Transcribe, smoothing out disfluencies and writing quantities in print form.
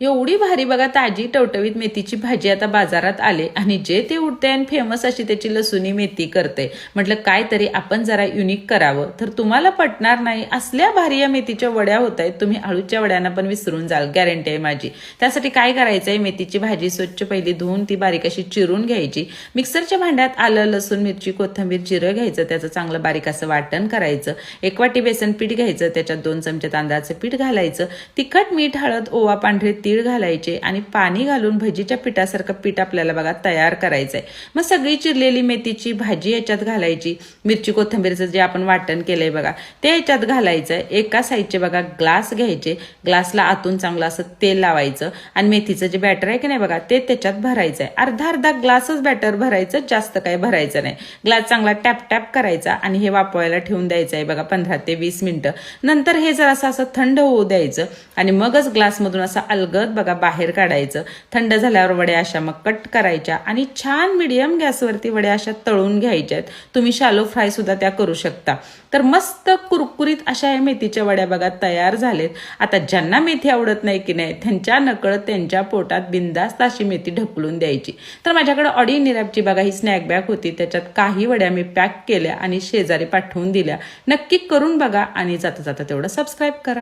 एवढी भारी बघा ताजी टवटवीत मेथीची भाजी आता बाजारात आले आणि जे ते उठते आणि फेमस अशी त्याची लसुणी मेथी करते. म्हटलं काय तरी आपण जरा युनिक करावं, तर तुम्हाला पटणार नाही असल्या भारी या मेथीच्या वड्या होत आहेत. तुम्ही आळूच्या वड्यांना पण विसरून जाल, गॅरंटी आहे माझी. त्यासाठी काय करायचंय, मेथीची भाजी स्वच्छ पहिली धुवून ती बारीक अशी चिरून घ्यायची. मिक्सरच्या भांड्यात आलं, लसूण, मिरची, कोथिंबीर, जिरं घ्यायचं, त्याचं चांगलं बारीक असं वाटण करायचं. 1 वाटी बेसन पीठ घ्यायचं, त्याच्यात 2 चमचे तांदळाचं पीठ घालायचं. तिखट, मीठ, हळद, ओवा, पांढरे तीळ घालायचे आणि पाणी घालून भजीच्या पिठासारखं पीठ आपल्याला बघा तयार करायचंय. मग सगळी चिरलेली मेथीची भाजी याच्यात घालायची. मिरची, कोथिंबीरचं जे आपण वाटण केलंय बघा ते याच्यात घालायचंय. एका साईडचे बघा ग्लास घ्यायचे, ग्लासला आतून चांगलं असं तेल लावायचं आणि मेथीचं जे बॅटर आहे की नाही बघा ते त्याच्यात भरायचंय. अर्धा ग्लासच बॅटर भरायचं, जास्त काही भरायचं नाही. ग्लास चांगला टॅप टॅप करायचा आणि हे वापरायला ठेवून द्यायचं आहे बघा 15 ते 20 मिनिटं. नंतर हे जर असं थंड होऊ द्यायचं आणि मगच ग्लासमधून असं अलगद बघा बाहेर काढायचं. थंड झाल्यावर वड्या अशा मग कट करायच्या आणि छान मीडियम गॅसवरती वड्या अशा तळून घ्यायच्यात. तुम्ही शालो फ्राय सुद्धा त्या करू शकता. तर मस्त कुरकुरीत अशा या मेथीच्या वड्या बघा तयार झालेत. आता ज्यांना मेथी आवडत नाही की नाही त्यांच्या नकळत त्यांच्या पोटात बिंदास्त अशी मेथी ढकलून द्यायची. तर माझ्याकडे ऑर्डिनरीची बघा ही स्नॅक बॅग होती, त्याच्यात काही वड्या मी पॅक केल्या आणि शेजारी पाठवून दिल्या. नक्की करून बघा आणि जाता जाता तेवढं सबस्क्राईब करा.